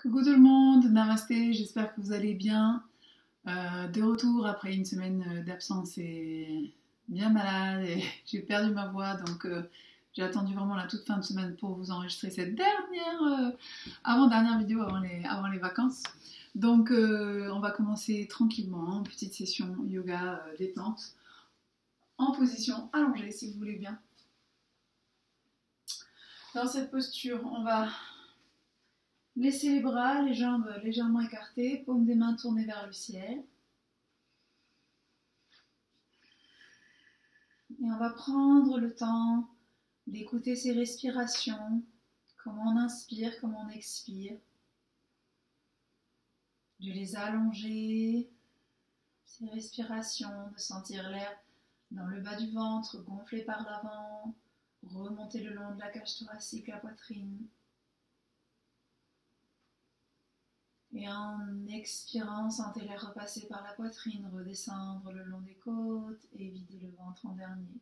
Coucou tout le monde, namasté, j'espère que vous allez bien. De retour après une semaine d'absence et bien malade et j'ai perdu ma voix donc j'ai attendu vraiment la toute fin de semaine pour vous enregistrer cette avant-dernière vidéo avant les vacances. Donc on va commencer tranquillement, hein, petite session yoga détente en position allongée si vous voulez bien. Dans cette posture, on va laisser les bras, les jambes légèrement écartées, paume des mains tournées vers le ciel. Et on va prendre le temps d'écouter ses respirations, comment on inspire, comment on expire, de les allonger, ces respirations, de sentir l'air dans le bas du ventre, gonfler par l'avant, remonter le long de la cage thoracique, la poitrine. Et en expirant, sentez l'air repasser par la poitrine, redescendre le long des côtes et vider le ventre en dernier.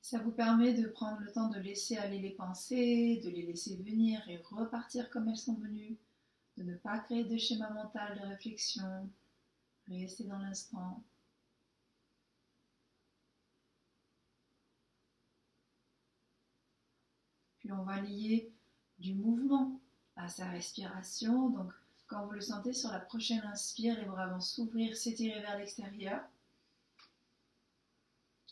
Ça vous permet de prendre le temps de laisser aller les pensées, de les laisser venir et repartir comme elles sont venues, de ne pas créer de schéma mental de réflexion, rester dans l'instant. Puis on va lier du mouvement à sa respiration. Donc quand vous le sentez sur la prochaine inspire, les bras vont s'ouvrir, s'étirer vers l'extérieur.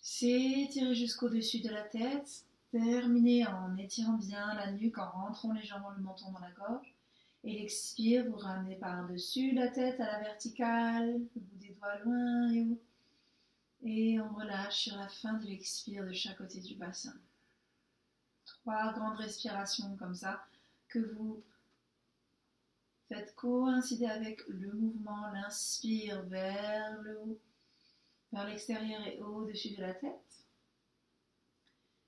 S'étirer jusqu'au-dessus de la tête. Terminez en étirant bien la nuque, en rentrant légèrement le menton dans la gorge. Et l'expire, vous ramenez par-dessus la tête à la verticale, le bout des doigts loin et haut. Et on relâche sur la fin de l'expire de chaque côté du bassin. 3 grandes respirations comme ça que vous faites coïncider avec le mouvement. L'inspire vers le haut, vers l'extérieur et au-dessus de la tête.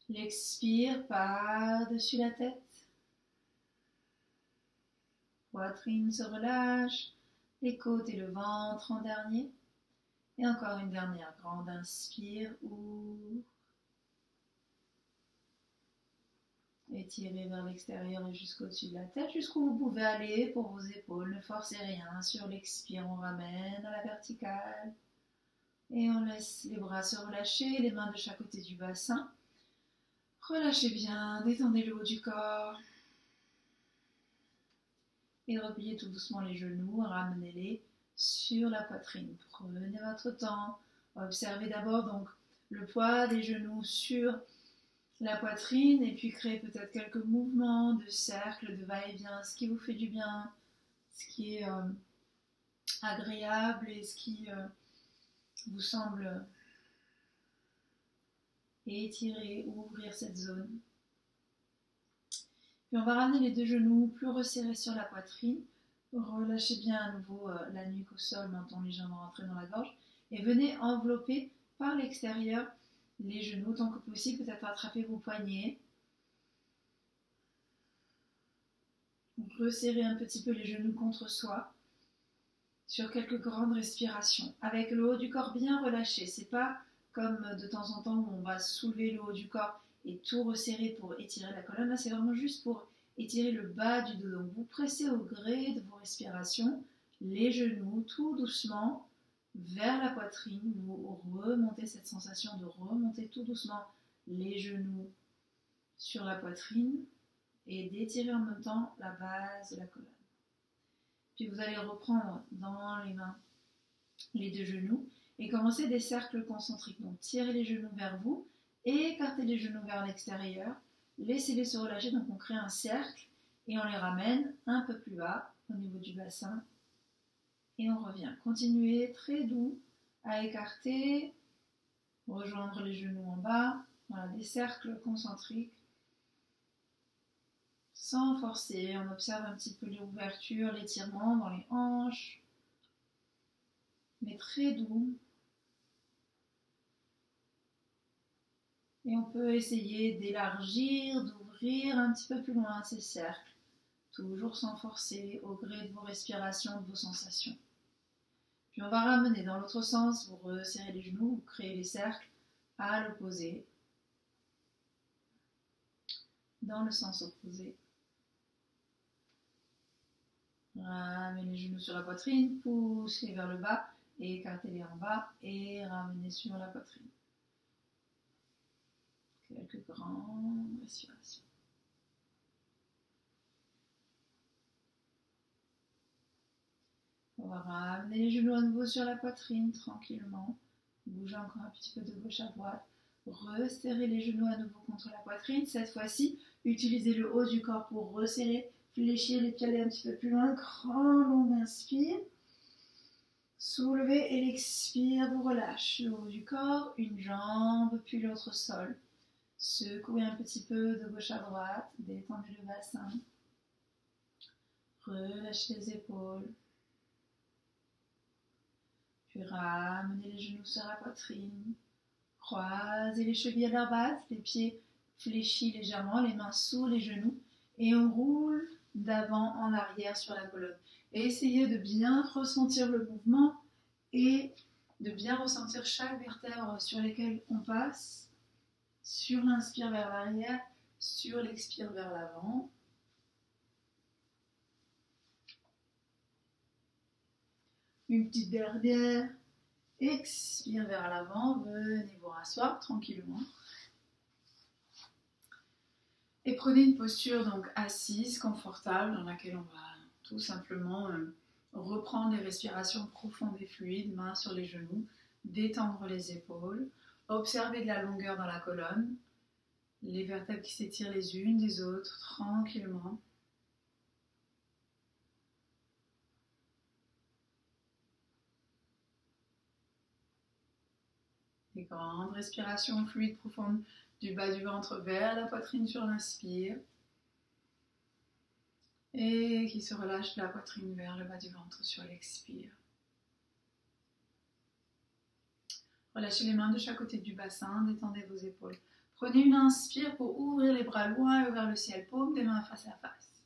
L'expire par-dessus la tête. Poitrine se relâche, les côtes et le ventre en dernier. Et encore une dernière grande inspire, ouvre. Étirez vers l'extérieur et jusqu'au-dessus de la tête, jusqu'où vous pouvez aller pour vos épaules. Ne forcez rien. Sur l'expire, on ramène à la verticale. Et on laisse les bras se relâcher, les mains de chaque côté du bassin. Relâchez bien, détendez le haut du corps. Et repliez tout doucement les genoux, ramenez-les sur la poitrine. Prenez votre temps. Observez d'abord donc le poids des genoux sur la poitrine et puis créez peut-être quelques mouvements de cercle, de va-et-vient, ce qui vous fait du bien, ce qui est agréable et ce qui vous semble étirer ou ouvrir cette zone. Puis on va ramener les deux genoux plus resserrés sur la poitrine. Relâchez bien à nouveau la nuque au sol, menton légèrement rentré dans la gorge. Et venez envelopper par l'extérieur les genoux tant que possible. Peut-être attraper vos poignets. Resserrez un petit peu les genoux contre soi. Sur quelques grandes respirations. Avec le haut du corps bien relâché. C'est pas comme de temps en temps où on va soulever le haut du corps et tout resserrer pour étirer la colonne. Là, c'est vraiment juste pour étirer le bas du dos. Donc, vous pressez au gré de vos respirations les genoux tout doucement vers la poitrine. Vous remontez cette sensation de remonter tout doucement les genoux sur la poitrine et d'étirer en même temps la base de la colonne. Puis vous allez reprendre dans les mains les deux genoux et commencer des cercles concentriques. Donc tirez les genoux vers vous, écartez les genoux vers l'extérieur, laissez-les se relâcher. Donc on crée un cercle et on les ramène un peu plus bas au niveau du bassin et on revient. Continuez très doux à écarter, rejoindre les genoux en bas. Voilà, des cercles concentriques. Sans forcer, on observe un petit peu l'ouverture, l'étirement dans les hanches, mais très doux. Et on peut essayer d'élargir, d'ouvrir un petit peu plus loin ces cercles, toujours sans forcer, au gré de vos respirations, de vos sensations. Puis on va ramener dans l'autre sens, vous resserrez les genoux, vous créez les cercles à l'opposé. dans le sens opposé. Ramenez les genoux sur la poitrine, poussez vers le bas, écartez-les en bas et ramenez sur la poitrine. Quelques grandes respirations. On va ramener les genoux à nouveau sur la poitrine tranquillement. Bougez encore un petit peu de gauche à droite. Resserrez les genoux à nouveau contre la poitrine. Cette fois-ci, utilisez le haut du corps pour resserrer, fléchir les pieds, aller un petit peu plus loin. Grand, long inspire. Soulevez et l'expire vous relâche. Le haut du corps, une jambe, puis l'autre au sol. Secouez un petit peu de gauche à droite. Détendez le bassin. Relâchez les épaules. Puis ramenez les genoux sur la poitrine. Croisez les chevilles à leur base, les pieds fléchis légèrement, les mains sous les genoux. Et on roule d'avant en arrière sur la colonne. Et essayez de bien ressentir le mouvement et de bien ressentir chaque vertèbre sur lesquelles on passe. Sur l'inspire vers l'arrière, sur l'expire vers l'avant. Une petite dernière. Expire vers l'avant, venez vous rasseoir tranquillement. Et prenez une posture donc assise, confortable, dans laquelle on va tout simplement reprendre les respirations profondes et fluides, mains sur les genoux, détendre les épaules, observer de la longueur dans la colonne, les vertèbres qui s'étirent les unes des autres tranquillement. Des grandes respirations fluides profondes du bas du ventre vers la poitrine sur l'inspire. Et qui se relâche de la poitrine vers le bas du ventre sur l'expire. Relâchez les mains de chaque côté du bassin, détendez vos épaules. Prenez une inspire pour ouvrir les bras loin et vers le ciel, paume des mains face à face.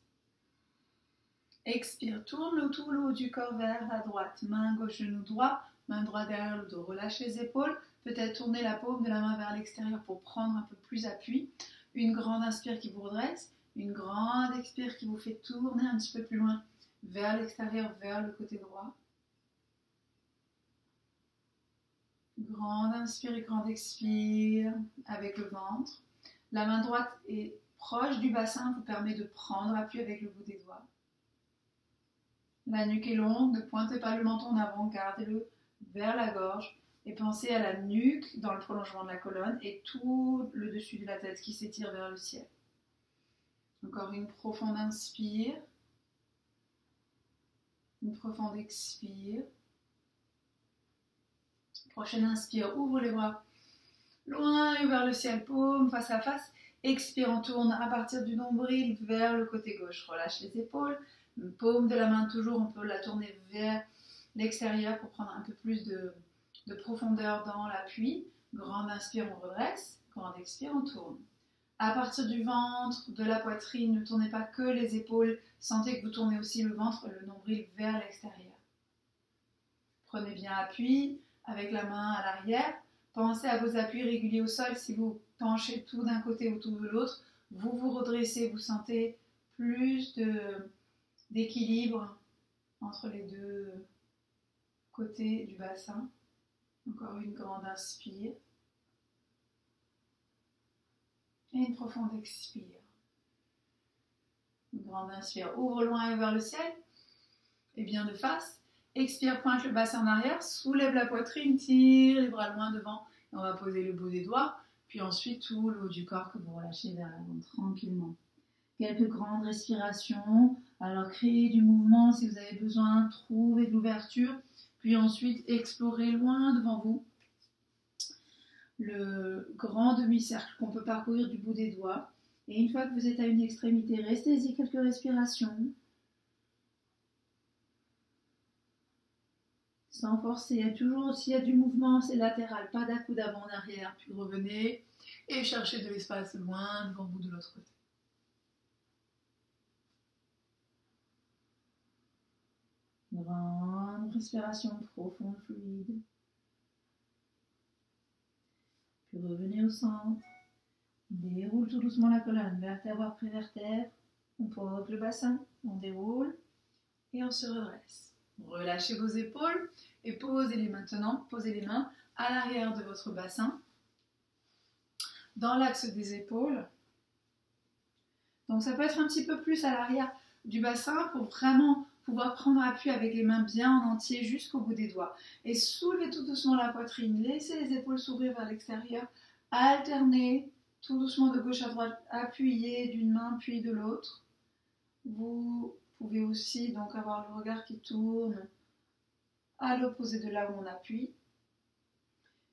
Expire, tourne tout le haut du corps vers la droite. Main gauche, genou droit, main droite derrière le dos. Relâche les épaules. Peut-être tourner la paume de la main vers l'extérieur pour prendre un peu plus appui. Une grande inspire qui vous redresse. Une grande expire qui vous fait tourner un petit peu plus loin vers l'extérieur, vers le côté droit. Grande inspire et grande expire avec le ventre. La main droite est proche du bassin, vous permet de prendre appui avec le bout des doigts. La nuque est longue, ne pointez pas le menton en avant, gardez-le vers la gorge. Et pensez à la nuque dans le prolongement de la colonne et tout le dessus de la tête qui s'étire vers le ciel. Encore une profonde inspire. Une profonde expire. Prochaine inspire, ouvre les bras loin et vers le ciel, paume face à face. Expire, on tourne à partir du nombril vers le côté gauche. Relâche les épaules. Paume de la main toujours, on peut la tourner vers l'extérieur pour prendre un peu plus de profondeur dans l'appui. Grande inspire, on redresse. Grande expire, on tourne. À partir du ventre, de la poitrine, ne tournez pas que les épaules. Sentez que vous tournez aussi le ventre, le nombril vers l'extérieur. Prenez bien appui avec la main à l'arrière. Pensez à vos appuis réguliers au sol. Si vous penchez tout d'un côté ou tout de l'autre, vous vous redressez, vous sentez plus d'équilibre entre les deux côtés du bassin. Encore une grande inspire. Et une profonde expire. Une grande inspire, ouvre loin et vers le ciel. Et bien de face. Expire, pointe le bassin en arrière, soulève la poitrine, tire les bras loin devant. Et on va poser le bout des doigts. Puis ensuite tout le haut du corps que vous relâchez vers l'avant tranquillement. Quelques grandes respirations. Alors créez du mouvement si vous avez besoin. Trouvez de l'ouverture. Puis ensuite explorez loin devant vous le grand demi-cercle qu'on peut parcourir du bout des doigts. Et une fois que vous êtes à une extrémité, restez-y quelques respirations. Sans forcer. Toujours s'il y a du mouvement, c'est latéral. Pas d'à-coude avant en arrière. Puis revenez et cherchez de l'espace loin devant vous de l'autre côté. Grande respiration profonde, fluide. Puis revenez au centre. Déroule tout doucement la colonne, vertèbre après vertèbre. On pose le bassin, on déroule et on se redresse. Relâchez vos épaules et posez-les maintenant, posez les mains à l'arrière de votre bassin, dans l'axe des épaules. Donc ça peut être un petit peu plus à l'arrière du bassin pour vraiment pouvoir prendre appui avec les mains bien en entier jusqu'au bout des doigts. Et soulevez tout doucement la poitrine, laissez les épaules s'ouvrir vers l'extérieur, alternez tout doucement de gauche à droite, appuyez d'une main puis de l'autre. Vous pouvez aussi donc avoir le regard qui tourne à l'opposé de là où on appuie.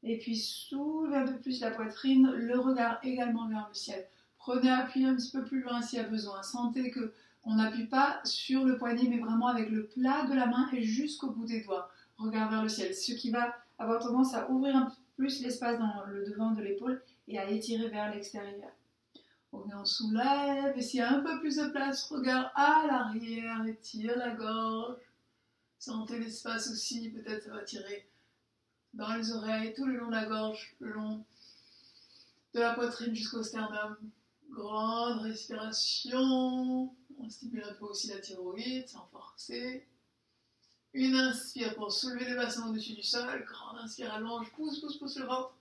Et puis soulevez un peu plus la poitrine, le regard également vers le ciel. Prenez appui un petit peu plus loin s'il y a besoin. Sentez qu'on n'appuie pas sur le poignet, mais vraiment avec le plat de la main et jusqu'au bout des doigts. Regard vers le ciel, ce qui va avoir tendance à ouvrir un peu plus l'espace dans le devant de l'épaule et à étirer vers l'extérieur. On soulève, et s'il y a un peu plus de place, regard à l'arrière, étire la gorge. Sentez l'espace aussi, peut-être ça va tirer dans les oreilles, tout le long de la gorge, le long de la poitrine jusqu'au sternum. Grande respiration. On stimule un peu aussi la thyroïde sans forcer. Une inspire pour soulever le bassin au-dessus du sol. Grande inspire, allonge, pousse le ventre.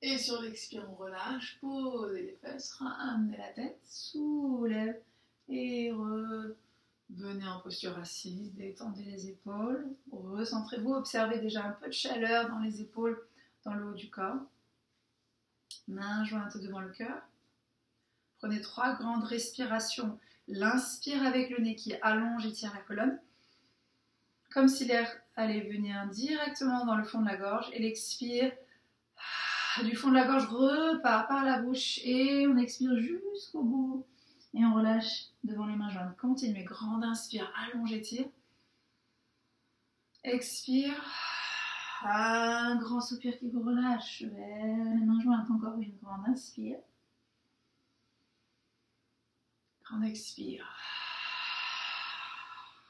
Et sur l'expire, on relâche, posez les fesses, ramenez la tête, soulève et revenez en posture assise, détendez les épaules, recentrez-vous, observez déjà un peu de chaleur dans les épaules, dans le haut du corps. Mains jointes devant le cœur. Prenez 3 grandes respirations. L'inspire avec le nez qui allonge et tire la colonne, comme si l'air allait venir directement dans le fond de la gorge, et l'expire du fond de la gorge repart par la bouche et on expire jusqu'au bout et on relâche devant les mains jointes. Continuez, grande inspire, allonge, étire. Expire, un grand soupir qui vous relâche vers les mains jointes. Encore une grande inspire. Grande expire.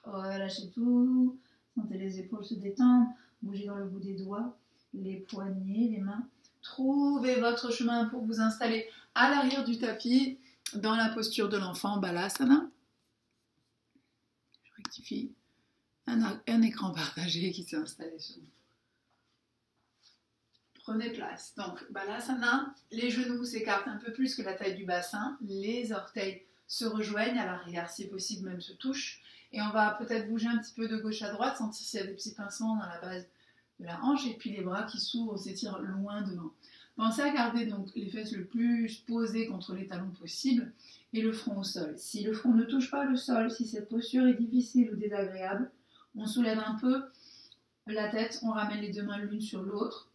Relâchez tout. Sentez les épaules se détendre. Bougez dans le bout des doigts, les poignets, les mains. Trouvez votre chemin pour vous installer à l'arrière du tapis dans la posture de l'enfant, Balasana. Je rectifie. Un écran partagé qui s'est installé sur vous. Prenez place. Donc, Balasana, les genoux s'écartent un peu plus que la taille du bassin. Les orteils se rejoignent à l'arrière, si possible même se touchent. Et on va peut-être bouger un petit peu de gauche à droite, sentir s'il y a des petits pincements dans la base de la hanche, et puis les bras qui s'ouvrent, s'étirent loin devant. Pensez à garder donc les fesses le plus posées contre les talons possible et le front au sol. Si le front ne touche pas le sol, si cette posture est difficile ou désagréable, on soulève un peu la tête, on ramène les 2 mains l'une sur l'autre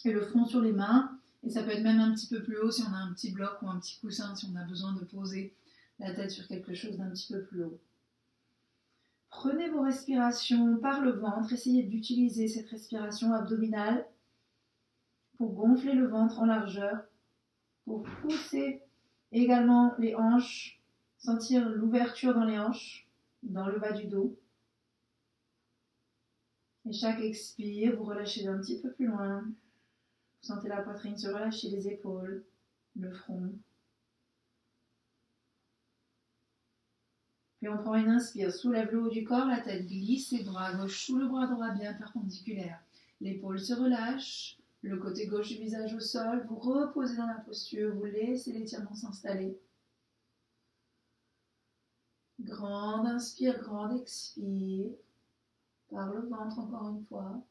et le front sur les mains. Et ça peut être même un petit peu plus haut si on a un petit bloc ou un petit coussin, si on a besoin de poser la tête sur quelque chose d'un petit peu plus haut. Prenez vos respirations par le ventre, essayez d'utiliser cette respiration abdominale pour gonfler le ventre en largeur, pour pousser également les hanches, sentir l'ouverture dans les hanches, dans le bas du dos. Et chaque expire, vous relâchez d'un petit peu plus loin. Vous sentez la poitrine se relâcher, les épaules, le front. Puis on prend une inspire, soulève le haut du corps, la tête glisse, les bras gauche sous le bras droit bien perpendiculaire. L'épaule se relâche, le côté gauche du visage au sol, vous reposez dans la posture, vous laissez l'étirement s'installer. Grande inspire, grande expire, par le ventre encore une fois.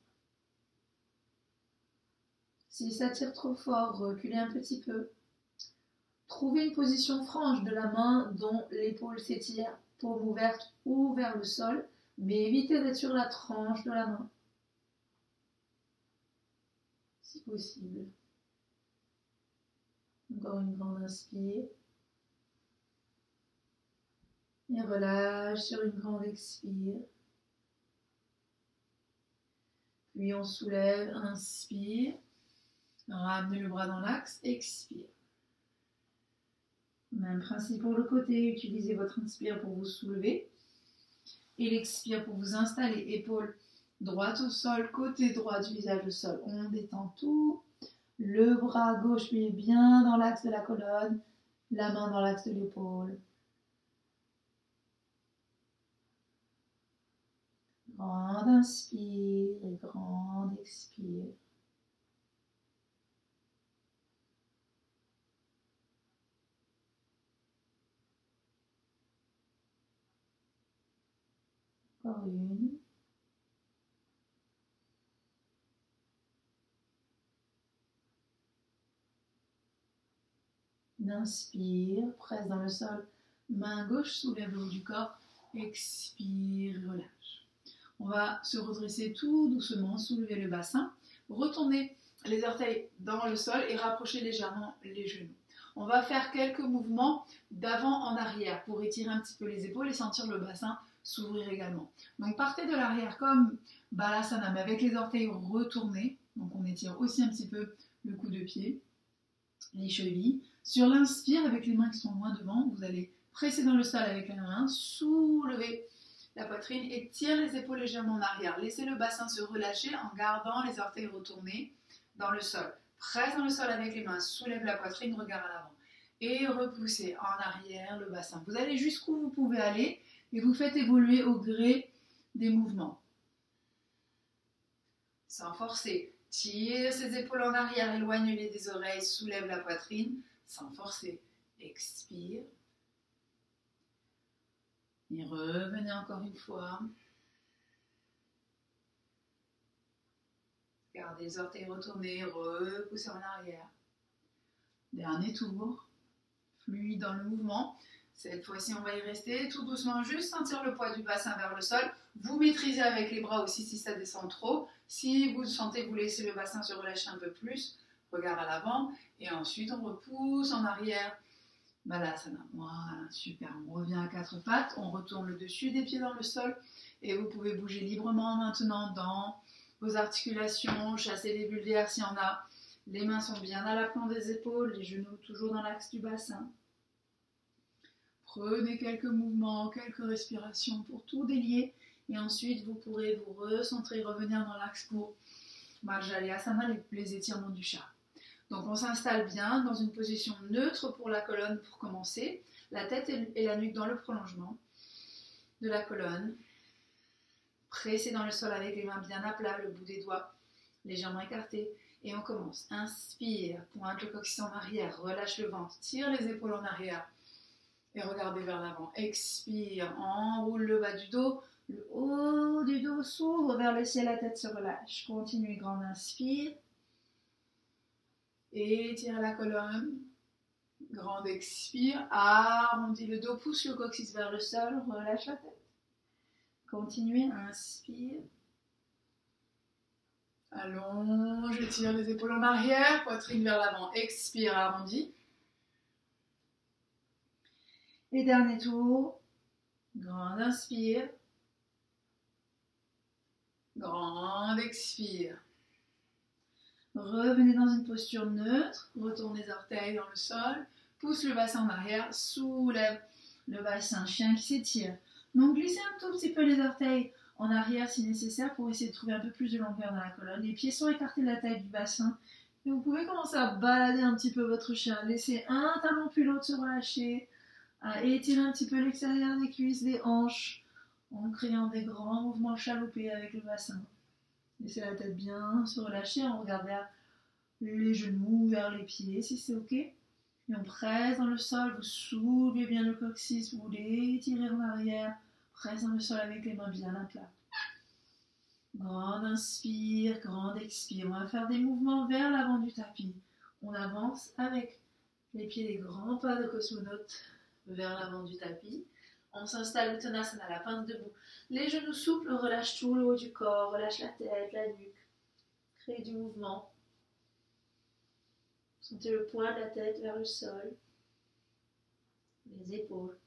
Si ça tire trop fort, reculez un petit peu. Trouvez une position franche de la main dont l'épaule s'étire, paume ouverte ou vers le sol, mais évitez d'être sur la tranche de la main, si possible. Encore une grande inspire. Et relâche sur une grande expire. Puis on soulève, inspire. Ramenez le bras dans l'axe, expire. Même principe pour le côté, utilisez votre inspire pour vous soulever et l'expire pour vous installer, épaule droite au sol, côté droit du visage au sol. On détend tout Le bras gauche lui est bien dans l'axe de la colonne, la main dans l'axe de l'épaule. Grande inspire et grande expire. Encore une. Inspire, presse dans le sol. Main gauche soulève le haut du corps. Expire, relâche. On va se redresser tout doucement, soulever le bassin, retourner les orteils dans le sol et rapprocher légèrement les genoux. On va faire quelques mouvements d'avant en arrière pour étirer un petit peu les épaules et sentir le bassin s'ouvrir également. Donc partez de l'arrière comme Balasana, mais avec les orteils retournés. Donc on étire aussi un petit peu le cou de pied, les chevilles. Sur l'inspire, avec les mains qui sont loin devant, vous allez presser dans le sol avec la main, soulever la poitrine et tire les épaules légèrement en arrière. Laissez le bassin se relâcher en gardant les orteils retournés dans le sol. Presse dans le sol avec les mains, soulève la poitrine, regard à l'avant. Et repoussez en arrière le bassin. Vous allez jusqu'où vous pouvez aller et vous faites évoluer au gré des mouvements. Sans forcer. Tire ses épaules en arrière, éloigne-les des oreilles, soulève la poitrine. Sans forcer. Expire. Et revenez encore une fois. Gardez les orteils retournés, repoussez en arrière. Dernier tour. Fluide dans le mouvement. Cette fois-ci, on va y rester tout doucement, juste sentir le poids du bassin vers le sol. Vous maîtrisez avec les bras aussi si ça descend trop. Si vous sentez que vous laissez le bassin se relâcher un peu plus, regard à l'avant. Et ensuite, on repousse en arrière. Balasana. Voilà, super. On revient à quatre pattes. On retourne le dessus des pieds dans le sol. Et vous pouvez bouger librement maintenant dans vos articulations. Chasser les bulles d'air s'il y en a. Les mains sont bien à l'aplomb des épaules. Les genoux toujours dans l'axe du bassin. Prenez quelques mouvements, quelques respirations pour tout délier. Et ensuite, vous pourrez vous recentrer, revenir dans l'axe pour Marjaryasana, les étirements du chat. Donc on s'installe bien dans une position neutre pour la colonne pour commencer. La tête et la nuque dans le prolongement de la colonne. Pressez dans le sol avec les mains bien à plat, le bout des doigts légèrement écartés. Et on commence. Inspire, pointe le coccyx en arrière, relâche le ventre, tire les épaules en arrière. Et regardez vers l'avant. Expire, enroule le bas du dos. Le haut du dos s'ouvre vers le ciel, la tête se relâche. Continuez, grande inspire. Étire la colonne. Grande expire. Arrondis le dos, pousse le coccyx vers le sol, relâche la tête. Continuez, inspire. Allonge, étire les épaules en arrière, poitrine vers l'avant. Expire, arrondis. Et dernier tour, grande inspire, grande expire. Revenez dans une posture neutre, retourne les orteils dans le sol, pousse le bassin en arrière, soulève le bassin, chien qui s'étire. Donc glissez un tout petit peu les orteils en arrière si nécessaire pour essayer de trouver un peu plus de longueur dans la colonne. Les pieds sont écartés de la taille du bassin et vous pouvez commencer à balader un petit peu votre chien. Laissez un talon puis l'autre se relâcher. À étirer un petit peu l'extérieur des cuisses, des hanches, en créant des grands mouvements chaloupés avec le bassin. Laissez la tête bien se relâcher, on regarde vers les genoux, vers les pieds, si c'est ok. Et on presse dans le sol, vous soulevez bien le coccyx, vous l'étirez en arrière, presse dans le sol avec les mains bien à plat. Grande inspire, grande expire. On va faire des mouvements vers l'avant du tapis. On avance avec les pieds des grands pas de cosmonaute vers l'avant du tapis. On s'installe Uttanasana à la pince debout. Les genoux souples, relâche tout le haut du corps, relâche la tête, la nuque. Créez du mouvement. Sentez le poids de la tête vers le sol. Les épaules.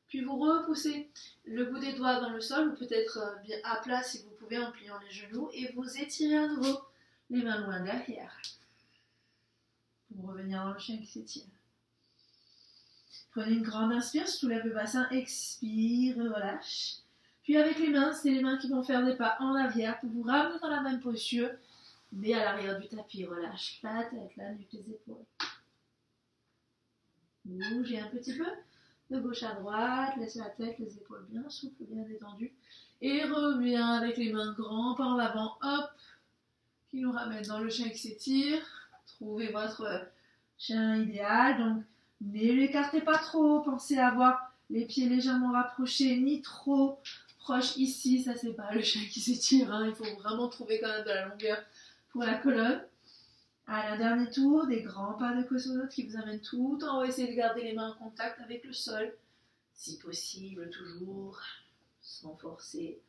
Puis vous repoussez le bout des doigts dans le sol, ou peut-être bien à plat si vous pouvez en pliant les genoux, et vous étirez à nouveau les mains loin derrière. Pour revenir dans le chien qui s'étire. Prenez une grande inspire, soulève le bassin, expire, relâche. Puis avec les mains, c'est les mains qui vont faire des pas en arrière pour vous ramener dans la même posture mais à l'arrière du tapis. Relâche la tête, la nuque, les épaules. Bougez un petit peu de gauche à droite, laisse la tête, les épaules bien souples, bien détendues. Et reviens avec les mains grands par l'avant, hop, qui nous ramène dans le chien qui s'étire. Trouvez votre chien idéal, donc ne l'écartez pas trop, pensez à avoir les pieds légèrement rapprochés, ni trop proches ici, ça c'est pas le chien qui s'étire, hein. Il faut vraiment trouver quand même de la longueur pour la colonne. À la dernier tour, des grands pas de cosonote qui vous amènent tout en haut. Essayez de garder les mains en contact avec le sol, si possible, toujours, sans forcer.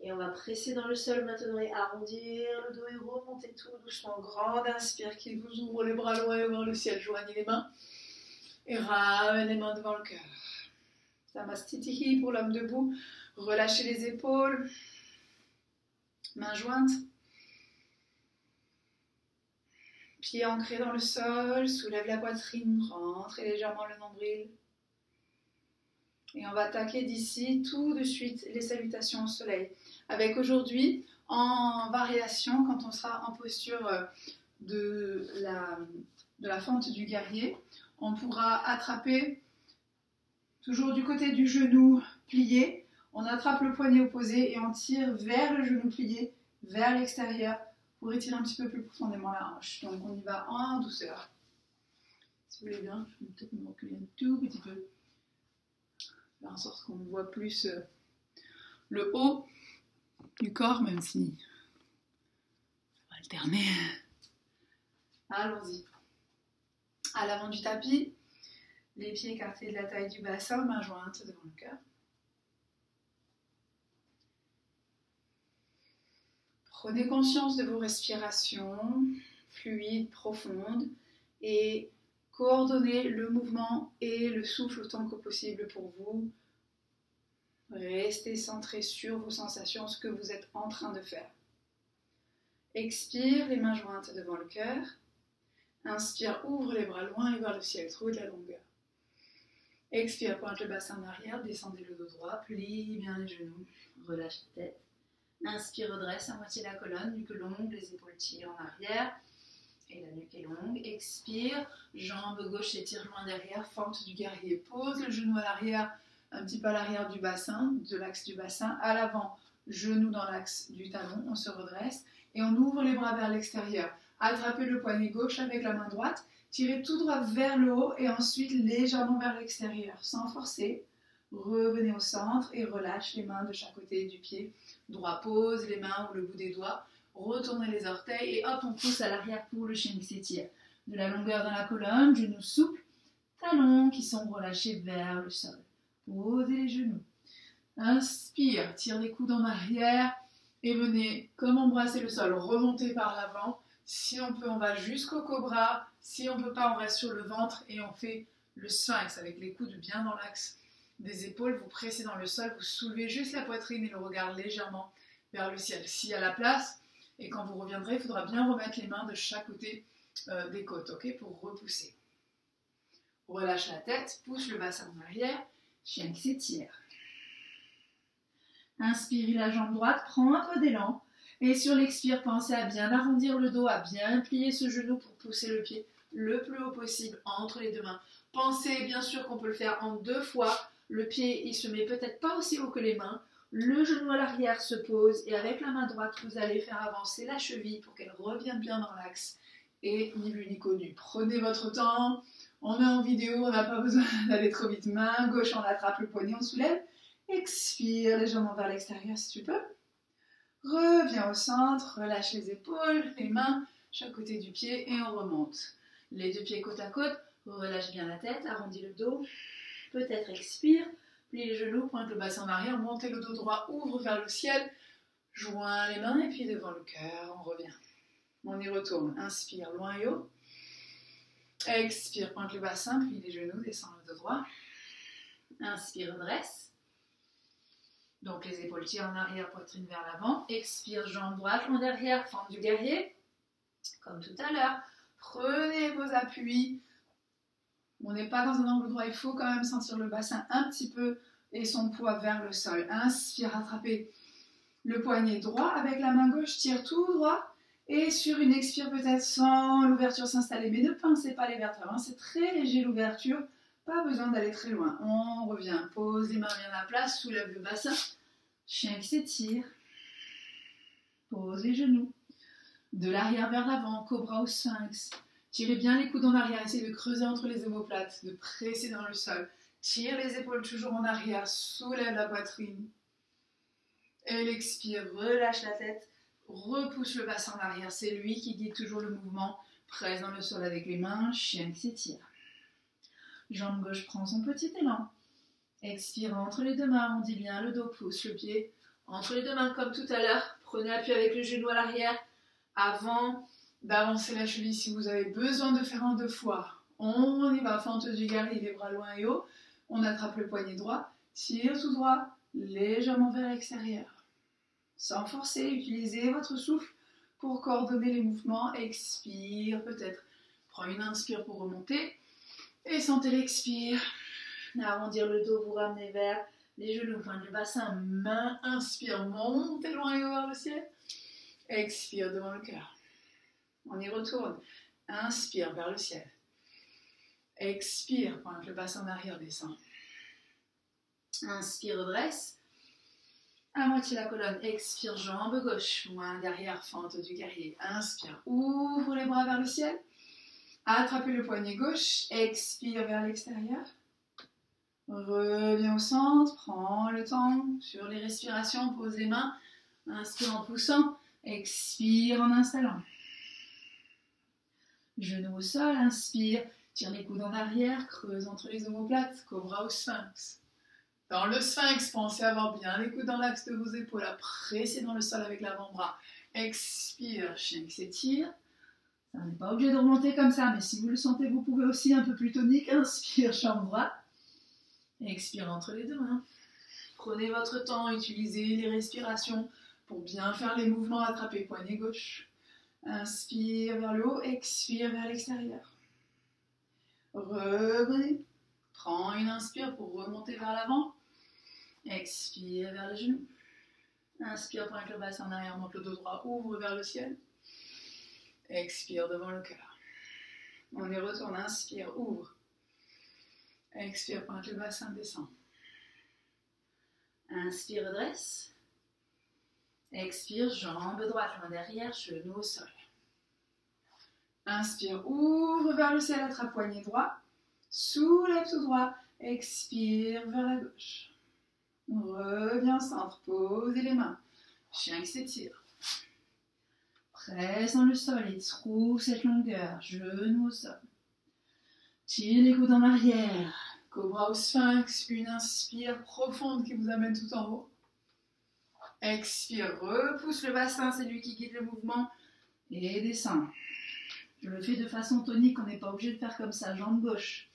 Et on va presser dans le sol maintenant et arrondir le dos et remonter tout doucement. Grande inspire qui vous ouvre les bras loin et vers le ciel. Joignez les mains et ramène les mains devant le cœur. Samastitihi pour l'homme debout. Relâchez les épaules. Mains jointes. Pieds ancrés dans le sol. Soulève la poitrine. Rentrez légèrement le nombril. Et on va attaquer d'ici tout de suite les salutations au soleil. Avec aujourd'hui, en variation, quand on sera en posture de la fente du guerrier, on pourra attraper, toujours du côté du genou plié, on attrape le poignet opposé et on tire vers le genou plié, vers l'extérieur, pour étirer un petit peu plus profondément la hanche. Donc on y va en douceur. Si vous voulez bien, je vais peut-être me reculer un tout petit peu. Faire en sorte qu'on voit plus le haut du corps, même si on va alterner. Allons-y. À l'avant du tapis, les pieds écartés de la taille du bassin, mains jointes devant le cœur. Prenez conscience de vos respirations fluides, profondes, et coordonnez le mouvement et le souffle autant que possible pour vous. Restez centré sur vos sensations, ce que vous êtes en train de faire. Expire, les mains jointes devant le cœur. Inspire, ouvre les bras loin et vers le ciel, trouve de la longueur. Expire, pointe le bassin en arrière, descendez le dos droit, plie bien les genoux, relâche la tête. Inspire, redresse à moitié la colonne, nuque longue, les épaules tirent en arrière et la nuque est longue. Expire, jambe gauche s'étire loin derrière, fente du guerrier. Pose le genou à l'arrière, un petit peu à l'arrière du bassin, de l'axe du bassin, à l'avant, genou dans l'axe du talon, on se redresse et on ouvre les bras vers l'extérieur. Attrapez le poignet gauche avec la main droite, tirez tout droit vers le haut et ensuite légèrement vers l'extérieur, sans forcer. Revenez au centre et relâche les mains de chaque côté du pied droit. Pose les mains ou le bout des doigts, retournez les orteils et hop, on pousse à l'arrière pour le chien qui s'étire. De la longueur dans la colonne, genoux souples, talons qui sont relâchés vers le sol. Posez les genoux. Inspire, tire les coudes en arrière et venez, comme embrasser le sol, remonter par l'avant. Si on peut, on va jusqu'au cobra. Si on ne peut pas, on reste sur le ventre et on fait le sphinx avec les coudes bien dans l'axe des épaules. Vous pressez dans le sol, vous soulevez juste la poitrine et le regard légèrement vers le ciel. S'il y a la place, et quand vous reviendrez, il faudra bien remettre les mains de chaque côté des côtes, ok, pour repousser. Relâche la tête, pousse le bassin en arrière, chien qui s'étire. Inspirez la jambe droite, prends un peu d'élan. Et sur l'expire, pensez à bien arrondir le dos, à bien plier ce genou pour pousser le pied le plus haut possible entre les deux mains. Pensez bien sûr qu'on peut le faire en 2 fois. Le pied, il se met peut-être pas aussi haut que les mains. Le genou à l'arrière se pose et avec la main droite, vous allez faire avancer la cheville pour qu'elle revienne bien dans l'axe. Et ni vu ni connu. Prenez votre temps. On est en vidéo, on n'a pas besoin d'aller trop vite. Main gauche, on attrape le poignet, on soulève. Expire légèrement vers l'extérieur si tu peux. Reviens au centre, relâche les épaules, les mains, chaque côté du pied et on remonte. Les 2 pieds côte à côte, relâche bien la tête, arrondis le dos, peut-être expire, plie les genoux, pointe le bassin en arrière, montez le dos droit, ouvre vers le ciel, joins les mains et puis devant le cœur, on revient. On y retourne, inspire loin et haut, expire, pointe le bassin, plie les genoux, descend le dos droit, inspire, redresse. Donc les épaules tirent en arrière, poitrine vers l'avant. Expire, jambe droite, loin derrière, fente du guerrier. Comme tout à l'heure. Prenez vos appuis. On n'est pas dans un angle droit, il faut quand même sentir le bassin un petit peu et son poids vers le sol. Inspire, attrapez le poignet droit avec la main gauche, tire tout droit. Et sur une expire, peut-être sans l'ouverture s'installer, mais ne pincez pas les vertèbres, hein, c'est très léger l'ouverture, pas besoin d'aller très loin. On revient, pose les mains bien à la place, soulève le bassin, chien qui s'étire, pose les genoux, de l'arrière vers l'avant, cobra ou sphinx. Tirez bien les coudes en arrière, essayez de creuser entre les omoplates, de presser dans le sol. Tire les épaules toujours en arrière, soulève la poitrine. Et l'expire, relâche la tête, repousse le bassin en arrière. C'est lui qui guide toujours le mouvement. Presse dans le sol avec les mains, chien qui s'étire. Jambe gauche prend son petit élan. Expire entre les deux mains, on dit bien le dos, pousse le pied. Entre les deux mains comme tout à l'heure, prenez appui avec le genou à l'arrière. Avant d'avancer la cheville, si vous avez besoin de faire en 2 fois, on y va, fente du guerrier, les bras loin et haut. On attrape le poignet droit, tire tout droit, légèrement vers l'extérieur. Sans forcer, utilisez votre souffle pour coordonner les mouvements. Expire peut-être. Prends une inspire pour remonter. Et sentez l'expire. Arrondir le dos, vous ramenez vers les genoux, pointe le bassin, main, inspire, montez loin et haut vers le ciel. Expire devant le cœur. On y retourne. Inspire vers le ciel. Expire, pointe le bassin en arrière, descend. Inspire, redresse. À moitié la colonne. Expire, jambe gauche. Loin derrière, fente du guerrier. Inspire, ouvre les bras vers le ciel. Attrapez le poignet gauche. Expire vers l'extérieur. Reviens au centre. Prends le temps sur les respirations. Pose les mains. Inspire en poussant. Expire en installant. Genou au sol. Inspire. Tire les coudes en arrière. Creuse entre les omoplates. Cobra au sphinx. Dans le sphinx, pensez avoir bien les coudes dans l'axe de vos épaules, à presser dans le sol avec l'avant-bras. Expire, chien qui s'étire. On n'est pas obligé de remonter comme ça, mais si vous le sentez, vous pouvez aussi un peu plus tonique. Inspire, champ droit. Expire entre les deux mains. Prenez votre temps, utilisez les respirations pour bien faire les mouvements. Attrapez poignet gauche. Inspire vers le haut, expire vers l'extérieur. Revenez. Prends une inspire pour remonter vers l'avant. Expire vers les genoux. Inspire, pointe le bassin en arrière, monte le dos droit, ouvre vers le ciel. Expire devant le cœur. On y retourne, inspire, ouvre. Expire, pointe le bassin, descend. Inspire, redresse. Expire, jambe droite, loin derrière, genou au sol. Inspire, ouvre vers le ciel, attrape poignet droit. Soulève tout droit, expire vers la gauche. Reviens au centre, posez les mains. Chien qui s'étire. Presse dans le sol et trouve cette longueur, genou au sol. Tire les coudes en arrière. Cobra au sphinx, une inspire profonde qui vous amène tout en haut. Expire, repousse le bassin, c'est lui qui guide le mouvement. Et descend. Je le fais de façon tonique, on n'est pas obligé de faire comme ça, jambe gauche.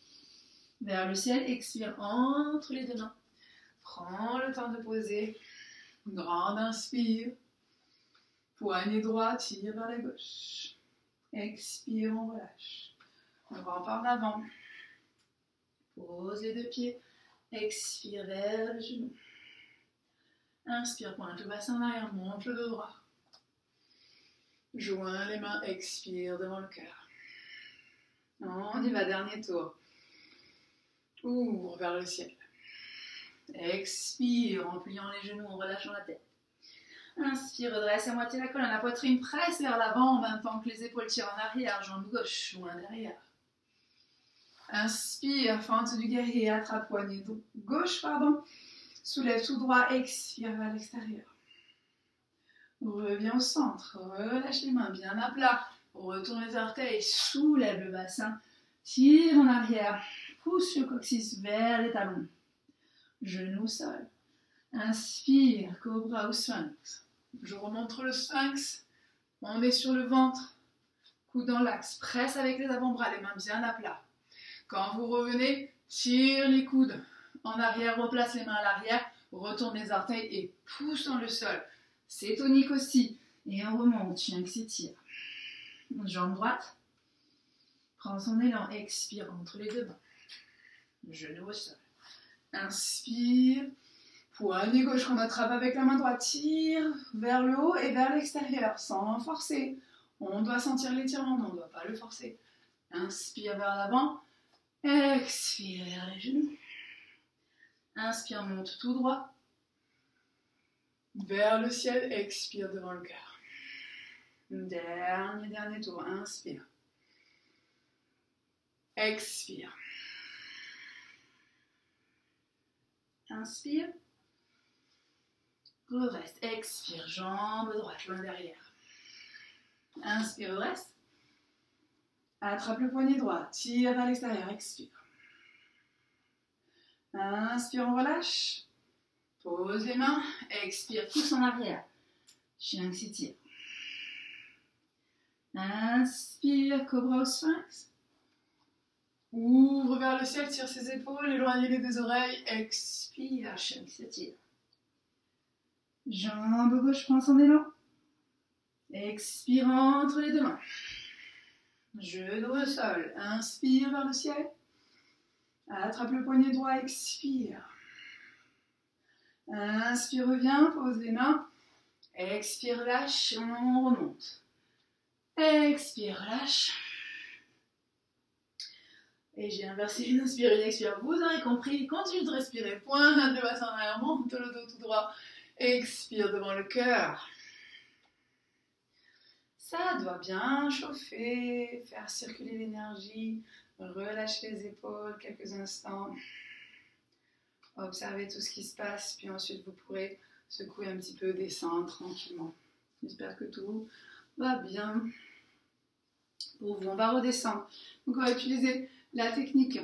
Vers le ciel, expire entre les deux mains. Prends le temps de poser. Grande inspire. Poignet droit, tire vers la gauche. Expire, on relâche. On rentre par l'avant. Pose les deux pieds. Expire vers le genou. Inspire, pointe le bassin en arrière, monte le dos droit. Joins les mains, expire devant le cœur. On y va, dernier tour. Ouvre vers le ciel. Expire en pliant les genoux, en relâchant la tête. Inspire, redresse à moitié la colonne, la poitrine presse vers l'avant en même temps que les épaules tirent en arrière, jambe gauche, loin derrière. Inspire, fente du guerrier, attrape poignet gauche, soulève tout droit, expire vers l'extérieur. Reviens au centre, relâche les mains bien à plat, retourne les orteils, soulève le bassin, tire en arrière, pousse le coccyx vers les talons. Genou au sol. Inspire, cobra ou sphinx. Je remonte le sphinx. On est sur le ventre. Coude dans l'axe. Presse avec les avant-bras, les mains bien à plat. Quand vous revenez, tire les coudes en arrière, replace les mains à l'arrière, retourne les orteils et pousse dans le sol. C'est tonique aussi. Et on remonte, chien qui s'étire. Jambe droite. Prends son élan, expire entre les deux mains. Genou au sol. Inspire, poignet gauche qu'on attrape avec la main droite, tire vers le haut et vers l'extérieur sans forcer. On doit sentir l'étirement, mais on ne doit pas le forcer. Inspire vers l'avant. Expire vers les genoux. Inspire, monte tout droit. Vers le ciel, expire devant le cœur. Dernier tour, inspire. Expire. Inspire. Redresse. Expire, jambe droite, loin derrière. Inspire, redresse. Attrape le poignet droit, tire vers l'extérieur, expire. Inspire, on relâche. Pose les mains, expire, pousse en arrière. Chien qui s'étire. Inspire, cobra au sphinx. Ouvre vers le ciel, tire ses épaules, éloignez les deux oreilles. Expire, chien qui s'étire. Jambe gauche prend son élan. Expire entre les deux mains. Genou au sol. Inspire vers le ciel. Attrape le poignet droit, expire. Inspire, reviens, pose les mains. Expire, lâche, on remonte. Expire, lâche. Et j'ai inversé une inspire, une expire. Vous aurez compris, continue de respirer. Pointe le bassin en arrière, monte le dos tout droit. Expire devant le cœur. Ça doit bien chauffer, faire circuler l'énergie. Relâchez les épaules quelques instants. Observez tout ce qui se passe, puis ensuite vous pourrez secouer un petit peu, descendre tranquillement. J'espère que tout va bien pour vous. On va redescendre. Donc on va utiliser la technique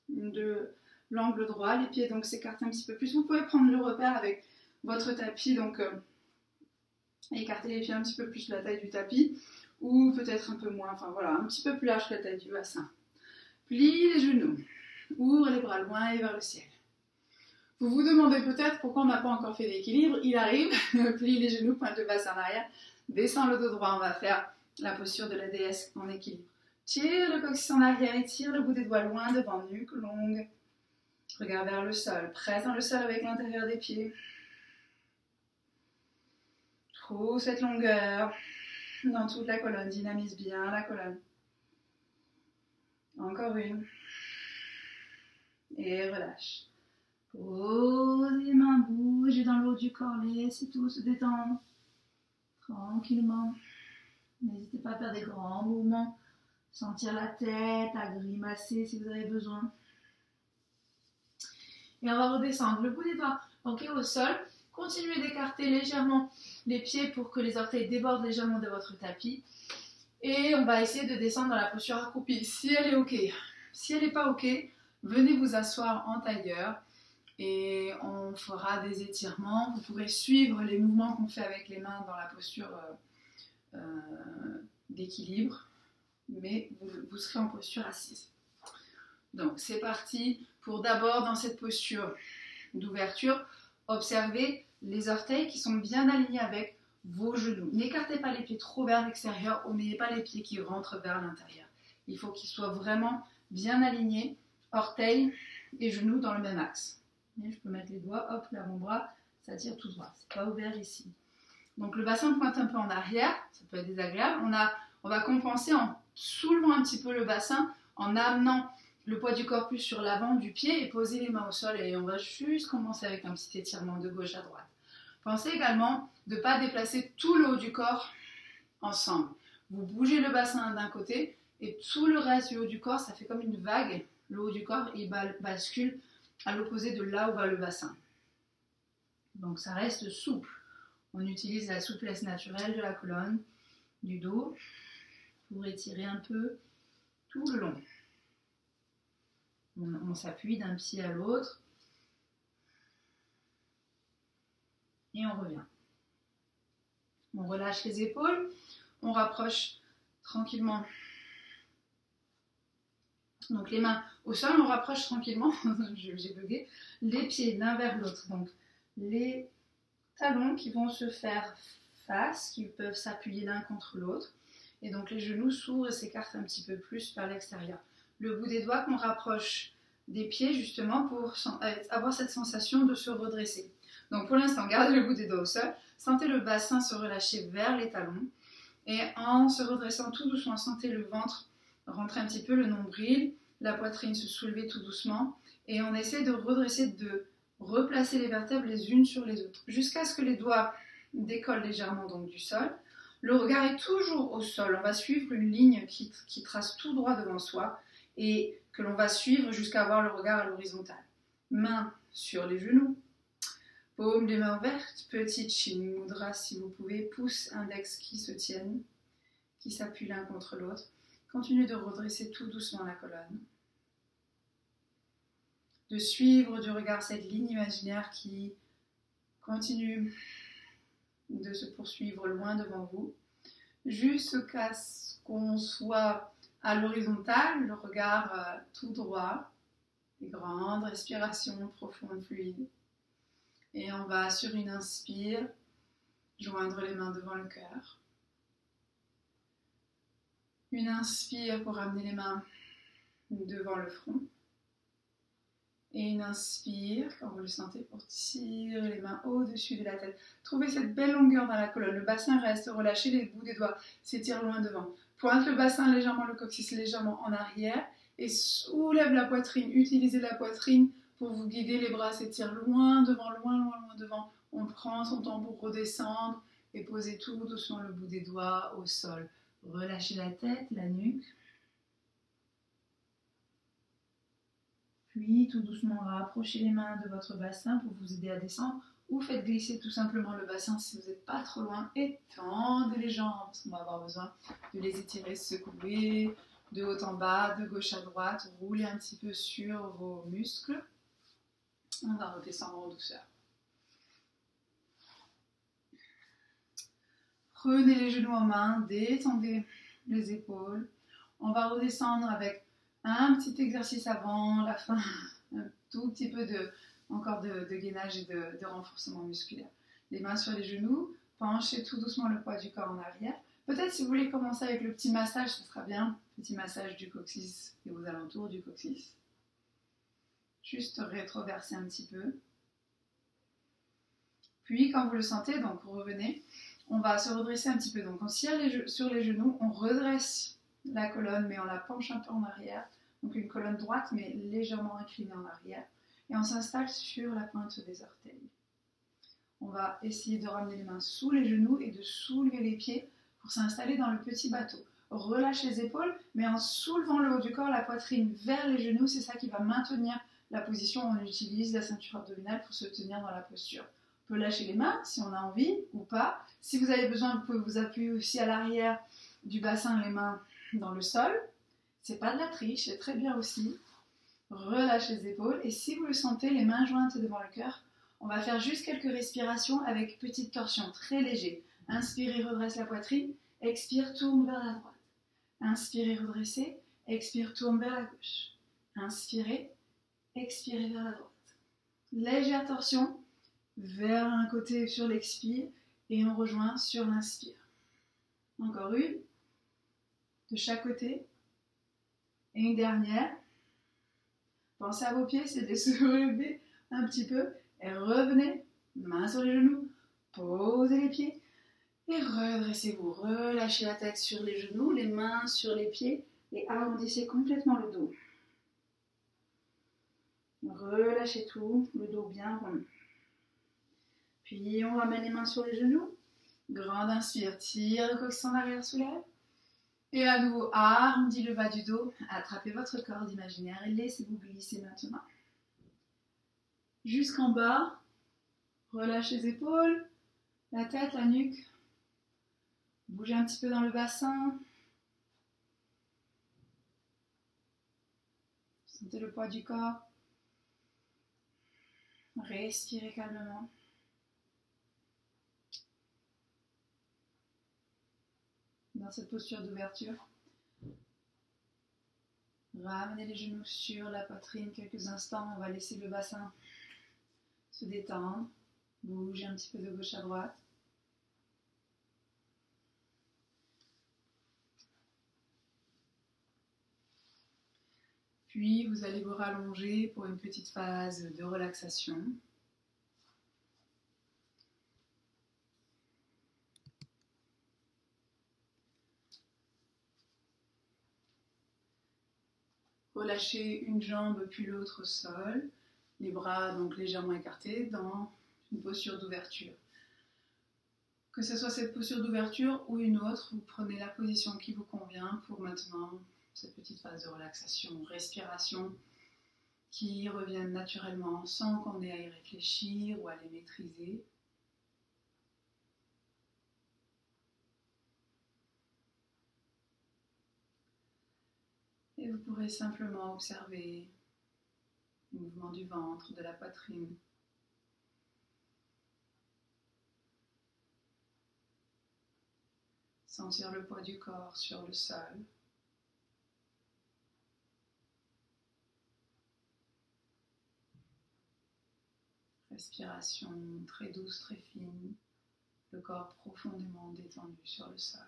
de l'angle droit. Les pieds donc s'écartent un petit peu plus. Vous pouvez prendre le repère avec votre tapis, donc écarter les pieds un petit peu plus la taille du tapis, ou peut-être un peu moins, enfin voilà, un petit peu plus large que la taille du bassin. Plie les genoux, ouvre les bras loin et vers le ciel. Vous vous demandez peut-être pourquoi on n'a pas encore fait l'équilibre. Il arrive, plie les genoux, pointe le bassin en arrière, descend le dos droit, on va faire la posture de la déesse en équilibre. Tire le coccyx en arrière et tire le bout des doigts loin devant, nuque longue. Regarde vers le sol, presse dans le sol avec l'intérieur des pieds. Trouve cette longueur dans toute la colonne, dynamise bien la colonne. Encore une. Et relâche. Pose les mains, bougez dans le haut du corps, laissez tout se détendre. Tranquillement. N'hésitez pas à faire des grands mouvements. Sentir la tête, à grimacer si vous avez besoin. Et on va redescendre. Le bout des doigts ancré au sol. Continuez d'écarter légèrement les pieds pour que les orteils débordent légèrement de votre tapis. Et on va essayer de descendre dans la posture accroupie. Si elle est OK. Si elle n'est pas OK, venez vous asseoir en tailleur et on fera des étirements. Vous pourrez suivre les mouvements qu'on fait avec les mains dans la posture d'équilibre, mais vous serez en posture assise. Donc c'est parti pour d'abord dans cette posture d'ouverture, observez les orteils qui sont bien alignés avec vos genoux. N'écartez pas les pieds trop vers l'extérieur ou n'ayez pas les pieds qui rentrent vers l'intérieur. Il faut qu'ils soient vraiment bien alignés, orteils et genoux dans le même axe. Et je peux mettre les doigts, hop, l'avant-bras, ça tire tout droit. C'est pas ouvert ici. Donc le bassin pointe un peu en arrière, ça peut être désagréable. On va compenser en soulevant un petit peu le bassin, en amenant le poids du corps plus sur l'avant du pied et poser les mains au sol. Et on va juste commencer avec un petit étirement de gauche à droite. Pensez également de ne pas déplacer tout le haut du corps ensemble. Vous bougez le bassin d'un côté et tout le reste du haut du corps, ça fait comme une vague. Le haut du corps, il bascule à l'opposé de là où va le bassin. Donc ça reste souple. On utilise la souplesse naturelle de la colonne, du dos, pour étirer un peu tout le long. On s'appuie d'un pied à l'autre et on revient. On relâche les épaules, on rapproche tranquillement. Donc les mains au sol, on rapproche tranquillement, j'ai bugué, les pieds l'un vers l'autre. Donc les talons qui vont se faire face, qui peuvent s'appuyer l'un contre l'autre. Et donc les genoux s'ouvrent et s'écartent un petit peu plus vers l'extérieur. Le bout des doigts qu'on rapproche des pieds justement pour avoir cette sensation de se redresser. Donc pour l'instant, gardez le bout des doigts au sol, sentez le bassin se relâcher vers les talons Et en se redressant tout doucement, sentez le ventre rentrer un petit peu, le nombril, la poitrine se soulever tout doucement. Et on essaie de redresser, de replacer les vertèbres les unes sur les autres, jusqu'à ce que les doigts décollent légèrement donc du sol. Le regard est toujours au sol. On va suivre une ligne qui trace tout droit devant soi et que l'on va suivre jusqu'à avoir le regard à l'horizontale. Mains sur les genoux, paume des mains ouvertes, petite Chin Mudra si vous pouvez, pouce, index qui se tiennent, qui s'appuient l'un contre l'autre. Continuez de redresser tout doucement la colonne. De suivre du regard cette ligne imaginaire qui continue de se poursuivre loin devant vous, jusqu'à ce qu'on soit à l'horizontale, le regard tout droit, des grandes respirations profondes, fluides. Et on va, sur une inspire, joindre les mains devant le cœur. Une inspire pour amener les mains devant le front. Et une inspire, quand vous le sentez, pour tirer les mains au-dessus de la tête. Trouvez cette belle longueur dans la colonne. Le bassin reste relâché, les bouts des doigts s'étirent loin devant. Pointe le bassin légèrement, le coccyx légèrement en arrière. Et soulève la poitrine. Utilisez la poitrine pour vous guider. Les bras s'étirent loin devant, loin devant. On prend son temps pour redescendre et poser tout doucement le bout des doigts au sol. Relâchez la tête, la nuque. Puis, tout doucement, rapprochez les mains de votre bassin pour vous aider à descendre. Ou faites glisser tout simplement le bassin si vous n'êtes pas trop loin. Et tendez les jambes, parce qu'on va avoir besoin de les étirer, secouer de haut en bas, de gauche à droite. Roulez un petit peu sur vos muscles. On va redescendre en douceur. Prenez les genoux en main, détendez les épaules. On va redescendre avec un petit exercice avant la fin, un tout petit peu encore de gainage et de renforcement musculaire. Les mains sur les genoux, penchez tout doucement le poids du corps en arrière. Peut-être si vous voulez commencer avec le petit massage, ce sera bien. Petit massage du coccyx et aux alentours du coccyx. Juste rétroverser un petit peu. Puis quand vous le sentez, donc vous revenez, on va se redresser un petit peu. Donc on tire sur les genoux, on redresse la colonne, mais on la penche un peu en arrière. Donc une colonne droite, mais légèrement inclinée en arrière. Et on s'installe sur la pointe des orteils. On va essayer de ramener les mains sous les genoux et de soulever les pieds pour s'installer dans le petit bateau. Relâche les épaules, mais en soulevant le haut du corps, la poitrine vers les genoux, c'est ça qui va maintenir la position. On utilise la ceinture abdominale pour se tenir dans la posture. On peut lâcher les mains si on a envie ou pas. Si vous avez besoin, vous pouvez vous appuyer aussi à l'arrière du bassin, les mains dans le sol. C'est pas de la triche, c'est très bien aussi. Relâchez les épaules et si vous le sentez, les mains jointes devant le cœur, on va faire juste quelques respirations avec petite torsion, très léger. Inspirez, redresse la poitrine. Expire, tourne vers la droite. Inspirez, redressez. Expire, tourne vers la gauche. Inspirez, expirez vers la droite. Légère torsion vers un côté sur l'expire et on rejoint sur l'inspire. Encore une. De chaque côté. Et une dernière. Pensez à vos pieds, c'est de les soulever un petit peu. Et revenez, main sur les genoux, posez les pieds. Et redressez-vous, relâchez la tête sur les genoux, les mains sur les pieds. Et arrondissez complètement le dos. Relâchez tout, le dos bien rond. Puis on ramène les mains sur les genoux. Grande inspire, tire le coccyx en arrière, soulève. Et à nouveau, arrondi le bas du dos, attrapez votre corde imaginaire et laissez-vous glisser maintenant. Jusqu'en bas, relâchez les épaules, la tête, la nuque. Bougez un petit peu dans le bassin. Sentez le poids du corps. Respirez calmement. Dans cette posture d'ouverture, ramenez les genoux sur la poitrine quelques instants. On va laisser le bassin se détendre. Bougez un petit peu de gauche à droite. Puis vous allez vous rallonger pour une petite phase de relaxation. relâchez une jambe puis l'autre au sol, les bras donc légèrement écartés dans une posture d'ouverture. Que ce soit cette posture d'ouverture ou une autre, vous prenez la position qui vous convient pour maintenant cette petite phase de relaxation, respiration qui reviennent naturellement sans qu'on ait à y réfléchir ou à les maîtriser. Et vous pourrez simplement observer le mouvement du ventre, de la poitrine. Sentir le poids du corps sur le sol. Respiration très douce, très fine. Le corps profondément détendu sur le sol.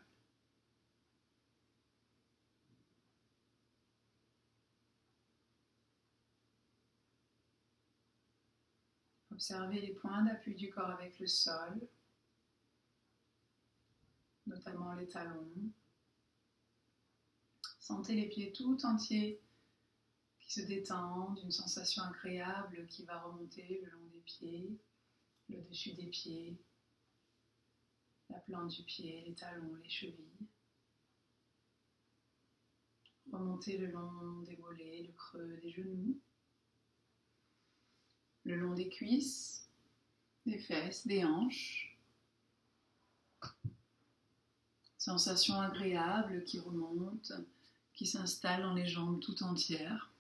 Observez les points d'appui du corps avec le sol, notamment les talons. Sentez les pieds tout entiers qui se détendent, une sensation agréable qui va remonter le long des pieds, le dessus des pieds, la plante du pied, les talons, les chevilles. Remontez le long des mollets, le creux des genoux, le long des cuisses, des fesses, des hanches. Sensation agréable qui remonte, qui s'installe dans les jambes tout entières.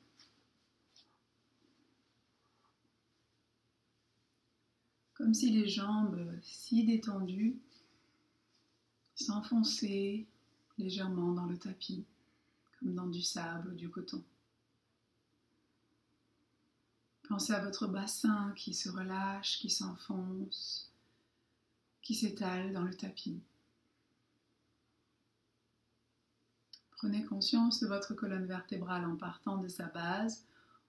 Comme si les jambes si détendues s'enfonçaient légèrement dans le tapis, comme dans du sable ou du coton. Pensez à votre bassin qui se relâche, qui s'enfonce, qui s'étale dans le tapis. Prenez conscience de votre colonne vertébrale en partant de sa base,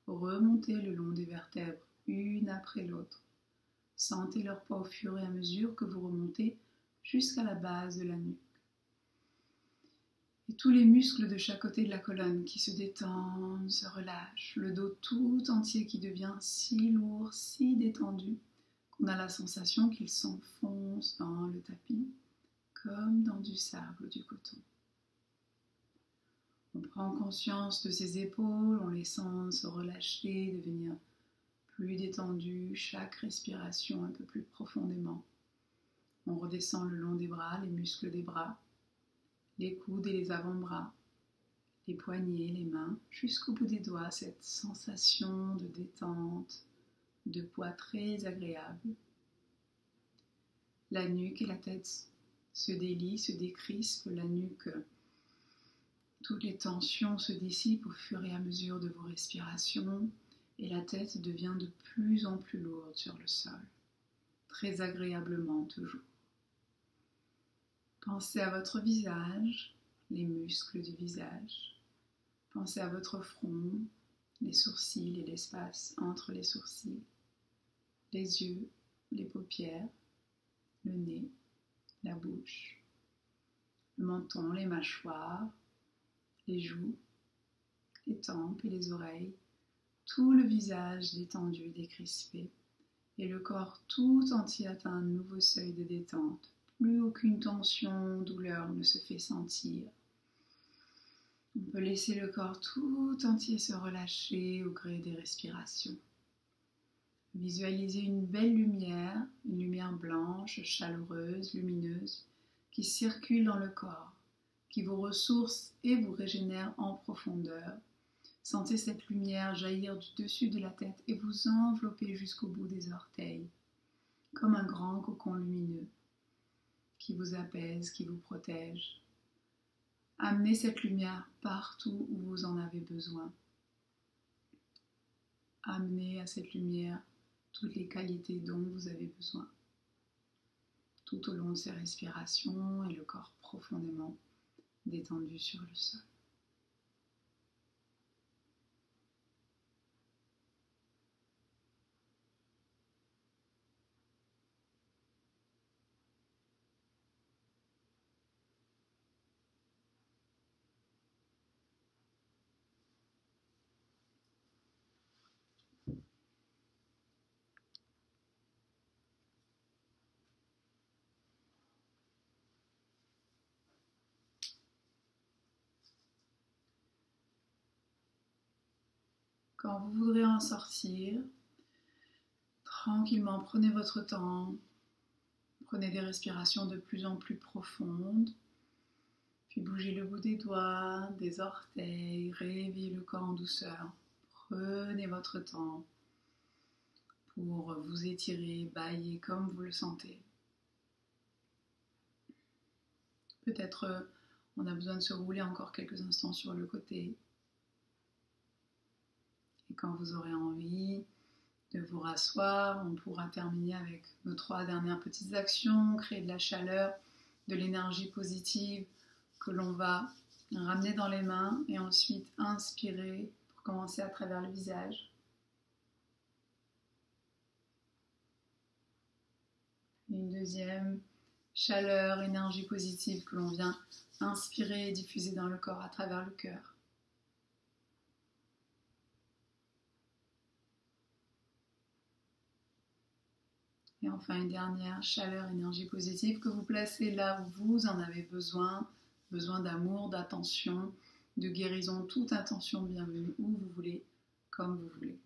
remontez le long des vertèbres, une après l'autre. Sentez leur poids au fur et à mesure que vous remontez jusqu'à la base de la nuque. Et tous les muscles de chaque côté de la colonne qui se détendent, se relâchent, le dos tout entier qui devient si lourd, si détendu, qu'on a la sensation qu'il s'enfonce dans le tapis, comme dans du sable ou du coton. On prend conscience de ses épaules, on les sent se relâcher, devenir plus détendu, chaque respiration un peu plus profondément. On redescend le long des bras, les muscles des bras, les coudes et les avant-bras, les poignets, les mains, jusqu'au bout des doigts, cette sensation de détente, de poids très agréable. La nuque et la tête se délient, se décrispent, la nuque, toutes les tensions se dissipent au fur et à mesure de vos respirations et la tête devient de plus en plus lourde sur le sol, très agréablement toujours. Pensez à votre visage, les muscles du visage. Pensez à votre front, les sourcils et l'espace entre les sourcils, les yeux, les paupières, le nez, la bouche, le menton, les mâchoires, les joues, les tempes et les oreilles, tout le visage détendu, décrispé, et le corps tout entier atteint un nouveau seuil de détente. Plus aucune tension, douleur ne se fait sentir. On peut laisser le corps tout entier se relâcher au gré des respirations. Visualisez une belle lumière, une lumière blanche, chaleureuse, lumineuse, qui circule dans le corps, qui vous ressource et vous régénère en profondeur. Sentez cette lumière jaillir du dessus de la tête et vous envelopper jusqu'au bout des orteils, comme un grand cocon lumineux qui vous apaise, qui vous protège. Amenez cette lumière partout où vous en avez besoin. Amenez à cette lumière toutes les qualités dont vous avez besoin, tout au long de ces respirations et le corps profondément détendu sur le sol. Quand vous voudrez en sortir, tranquillement, prenez votre temps. Prenez des respirations de plus en plus profondes. Puis bougez le bout des doigts, des orteils, réveillez le corps en douceur. Prenez votre temps pour vous étirer, bâiller comme vous le sentez. Peut-être on a besoin de se rouler encore quelques instants sur le côté. Et quand vous aurez envie de vous rasseoir, on pourra terminer avec nos 3 dernières petites actions, créer de la chaleur, de l'énergie positive que l'on va ramener dans les mains et ensuite inspirer pour commencer à travers le visage. Une deuxième chaleur, énergie positive que l'on vient inspirer et diffuser dans le corps à travers le cœur. Et enfin une dernière chaleur, énergie positive que vous placez là où vous en avez besoin d'amour, d'attention, de guérison, toute intention bienvenue, où vous voulez, comme vous voulez.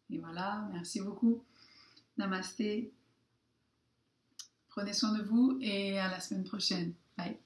Et voilà, merci beaucoup. Namasté. Prenez soin de vous et à la semaine prochaine. Bye.